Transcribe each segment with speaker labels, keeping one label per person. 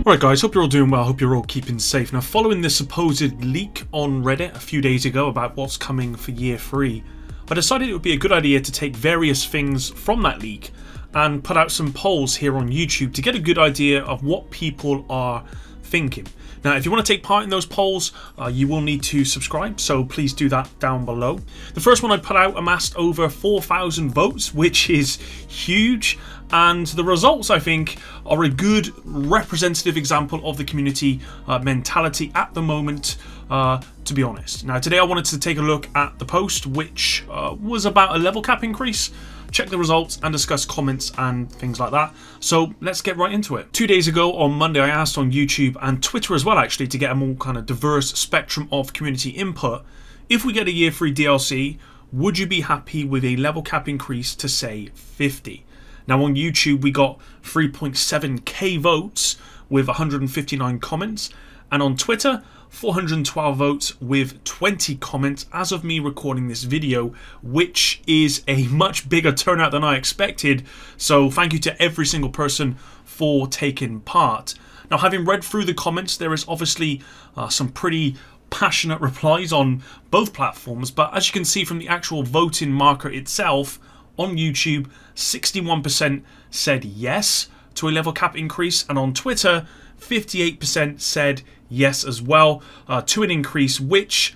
Speaker 1: Alright guys, hope you're all doing well, hope you're all keeping safe. Now following this supposed leak on Reddit a few days ago about what's coming for year 3, I decided it would be a good idea to take various things from that leak and put out some polls here on YouTube to get a good idea of what people are thinking. Now if you want to take part in those polls, you will need to subscribe, so please do that down below. The first one I put out amassed over 4,000 votes, which is huge, and the results I think are a good representative example of the community mentality at the moment, to be honest. Now today I wanted to take a look at the post, which was about a level cap increase, check the results and discuss comments and things like that. So let's get right into it. 2 days ago on Monday I asked on YouTube and Twitter as well actually, to get a more kind of diverse spectrum of community input, if we get a year 3 DLC, would you be happy with a level cap increase to say 50? Now on YouTube we got 3.7k votes with 159 comments, and on Twitter 412 votes with 20 comments as of me recording this video, which is a much bigger turnout than I expected, so thank you to every single person for taking part. Now having read through the comments, there is obviously some pretty passionate replies on both platforms, but as you can see from the actual voting marker itself, on YouTube 61% said yes to a level cap increase, and on Twitter 58% said yes as well to an increase, which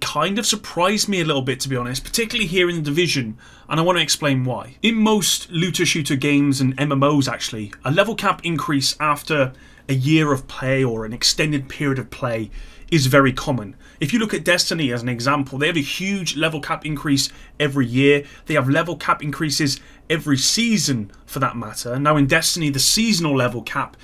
Speaker 1: kind of surprised me a little bit, to be honest, particularly here in the Division, and I want to explain why. In most looter shooter games and MMOs actually, a level cap increase after a year of play or an extended period of play is very common. If you look at Destiny as an example, they have a huge level cap increase every year. They have level cap increases every season for that matter. Now in Destiny the seasonal level cap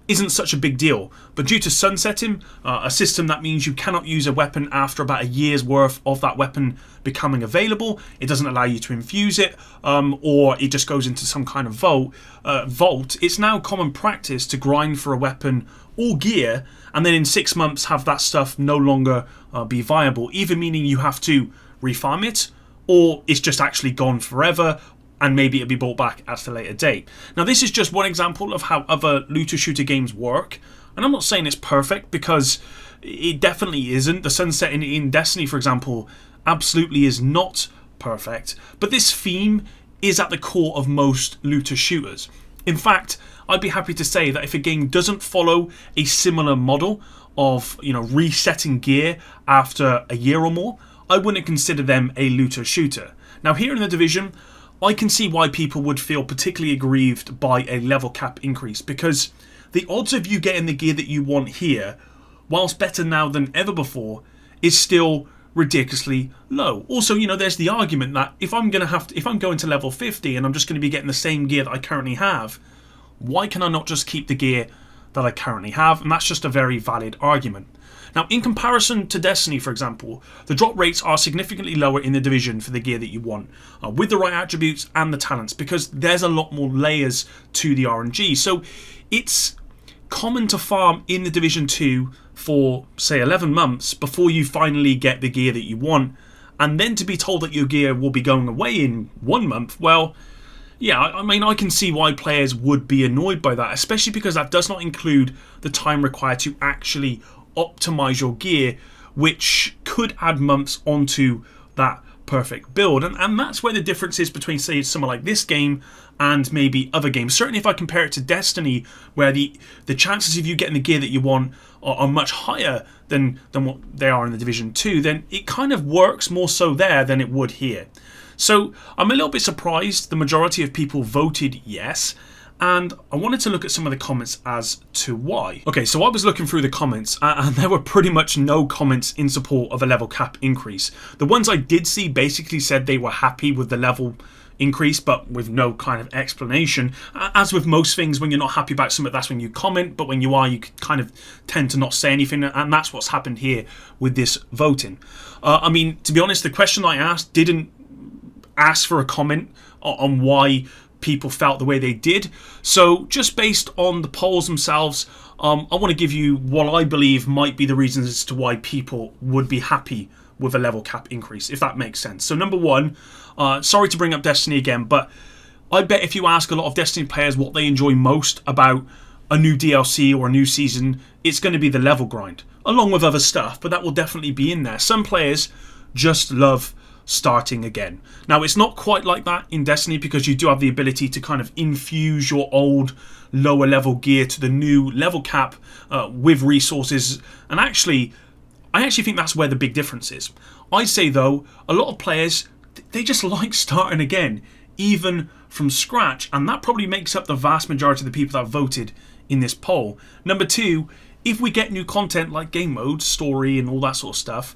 Speaker 1: isn't such a big deal, but due to sunsetting, a system that means you cannot use a weapon after about a year's worth of that weapon becoming available, it doesn't allow you to infuse it, or it just goes into some kind of vault, it's now common practice to grind for a weapon or gear and then in 6 months have that stuff no longer be viable, either meaning you have to refarm it or it's just actually gone forever, and maybe it'll be brought back at a later date. Now this is just one example of how other looter shooter games work, and I'm not saying it's perfect because it definitely isn't. The sunset in Destiny, for example, absolutely is not perfect, but this theme is at the core of most looter shooters. In fact, I'd be happy to say that if a game doesn't follow a similar model of, resetting gear after a year or more, I wouldn't consider them a looter shooter. Now here in the Division, I can see why people would feel particularly aggrieved by a level cap increase, because the odds of you getting the gear that you want here, whilst better now than ever before, is still ridiculously low. Also, there's the argument that if I'm going to level 50 and I'm just going to be getting the same gear that I currently have, why can I not just keep the gear that I currently have? And that's just a very valid argument. Now, in comparison to Destiny, for example, the drop rates are significantly lower in the Division for the gear that you want, with the right attributes and the talents, because there's a lot more layers to the RNG. So it's common to farm in the Division 2 for, say, 11 months before you finally get the gear that you want, and then to be told that your gear will be going away in 1 month, well, yeah, I mean, I can see why players would be annoyed by that, especially because that does not include the time required to actually optimize your gear, which could add months onto that perfect build, and that's where the difference is between, say, something like this game and maybe other games. Certainly if I compare it to Destiny, where the chances of you getting the gear that you want are much higher than what they are in the Division 2, then it kind of works more so there than it would here. So I'm a little bit surprised the majority of people voted yes, and I wanted to look at some of the comments as to why. Okay, so I was looking through the comments and there were pretty much no comments in support of a level cap increase. The ones I did see basically said they were happy with the level increase, but with no kind of explanation. As with most things, when you're not happy about something, that's when you comment, but when you are, you kind of tend to not say anything, and that's what's happened here with this voting. I mean, to be honest, the question I asked didn't ask for a comment on why people felt the way they did. So just based on the polls themselves, I want to give you what I believe might be the reasons as to why people would be happy with a level cap increase, if that makes sense. So number one, sorry to bring up Destiny again, but I bet if you ask a lot of Destiny players what they enjoy most about a new DLC or a new season, it's going to be the level grind, along with other stuff, but that will definitely be in there. Some players just love starting again. Now, it's not quite like that in Destiny, because you do have the ability to kind of infuse your old lower level gear to the new level cap with resources, and I actually think that's where the big difference is. I say though, a lot of players, they just like starting again, even from scratch, and that probably makes up the vast majority of the people that voted in this poll. Number two, if we get new content like game mode, story and all that sort of stuff,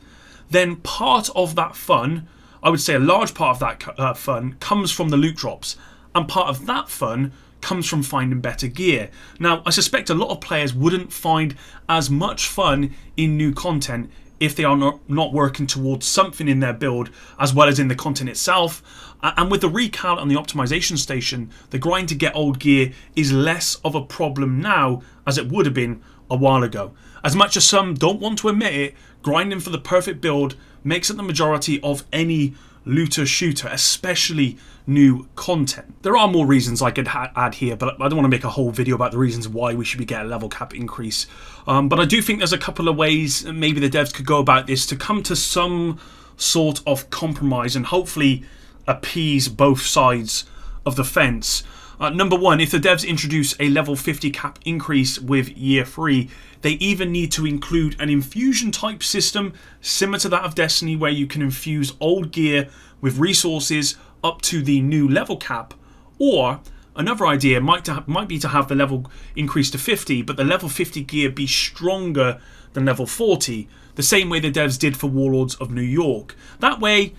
Speaker 1: then part of that fun, I would say a large part of that fun, comes from the loot drops, and part of that fun comes from finding better gear. Now, I suspect a lot of players wouldn't find as much fun in new content if they are not working towards something in their build as well as in the content itself. And with the recal and the optimization station, the grind to get old gear is less of a problem now as it would have been a while ago. As much as some don't want to admit it, grinding for the perfect build makes up the majority of any looter shooter, especially new content. There are more reasons I could add here, but I don't want to make a whole video about the reasons why we should be getting a level cap increase. But I do think there's a couple of ways maybe the devs could go about this to come to some sort of compromise and hopefully appease both sides of the fence. Number one, if the devs introduce a level 50 cap increase with year 3, they even need to include an infusion type system similar to that of Destiny, where you can infuse old gear with resources up to the new level cap. Or another idea might be to have the level increase to 50, but the level 50 gear be stronger than level 40, the same way the devs did for Warlords of New York. That way,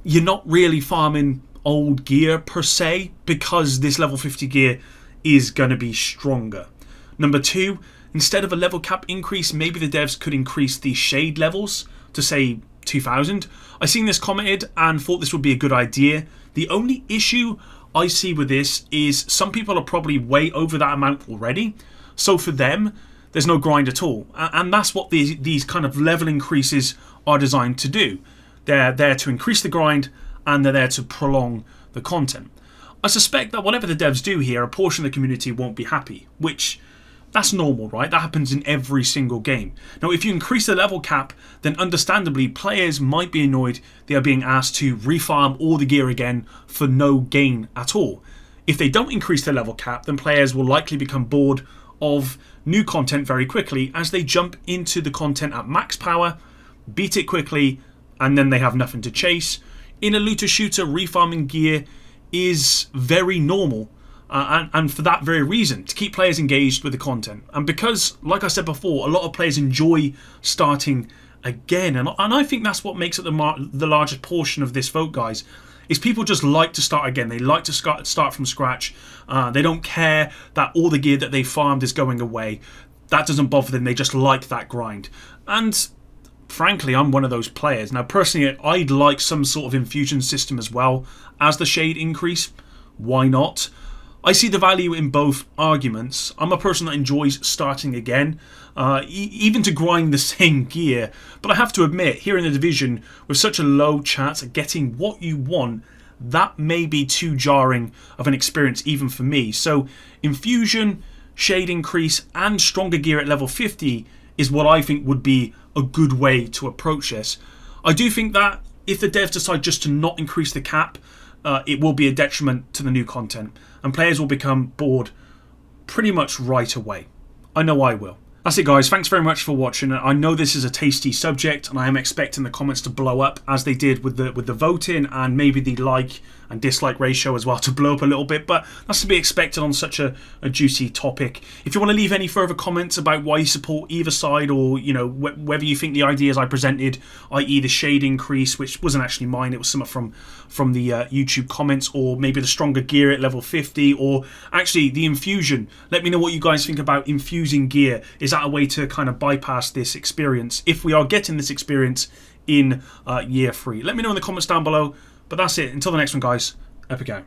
Speaker 1: you're not really farming old gear per se, because this level 50 gear is going to be stronger. Number two, instead of a level cap increase, maybe the devs could increase the shade levels to say 2000. I seen this commented and thought this would be a good idea. The only issue I see with this is some people are probably way over that amount already, so for them there's no grind at all, and that's what these kind of level increases are designed to do. They're there to increase the grind, and they're there to prolong the content. I suspect that whatever the devs do here, a portion of the community won't be happy, which that's normal, right? That happens in every single game. Now, if you increase the level cap, then understandably players might be annoyed they are being asked to refarm all the gear again for no gain at all. If they don't increase the level cap, then players will likely become bored of new content very quickly as they jump into the content at max power, beat it quickly, and then they have nothing to chase. In a looter shooter, refarming gear is very normal, and for that very reason, to keep players engaged with the content. And because, like I said before, a lot of players enjoy starting again, and I think that's what makes it the largest portion of this vote, guys, is people just like to start again. They like to start from scratch. They don't care that all the gear that they farmed is going away. That doesn't bother them. They just like that grind. And frankly, I'm one of those players. Now, personally, I'd like some sort of infusion system as well as the shade increase. Why not? I see the value in both arguments. I'm a person that enjoys starting again, even to grind the same gear. But I have to admit, here in the Division, with such a low chance at getting what you want, that may be too jarring of an experience even for me. So infusion, shade increase, and stronger gear at level 50 is what I think would be a good way to approach this. I do think that if the devs decide just to not increase the cap, it will be a detriment to the new content, and players will become bored pretty much right away. I know I will. That's it, guys. Thanks very much for watching. I know this is a tasty subject, and I am expecting the comments to blow up as they did with the voting, and maybe the like and dislike ratio as well to blow up a little bit, but that's to be expected on such a juicy topic. If you want to leave any further comments about why you support either side, or whether you think the ideas I presented, i.e. the shade increase, which wasn't actually mine, it was something from the YouTube comments, or maybe the stronger gear at level 50, or actually the infusion. Let me know what you guys think about infusing gear. Is that a way to kind of bypass this experience if we are getting this experience in year 3? Let me know in the comments down below. But that's it. Until the next one, guys. Epic out.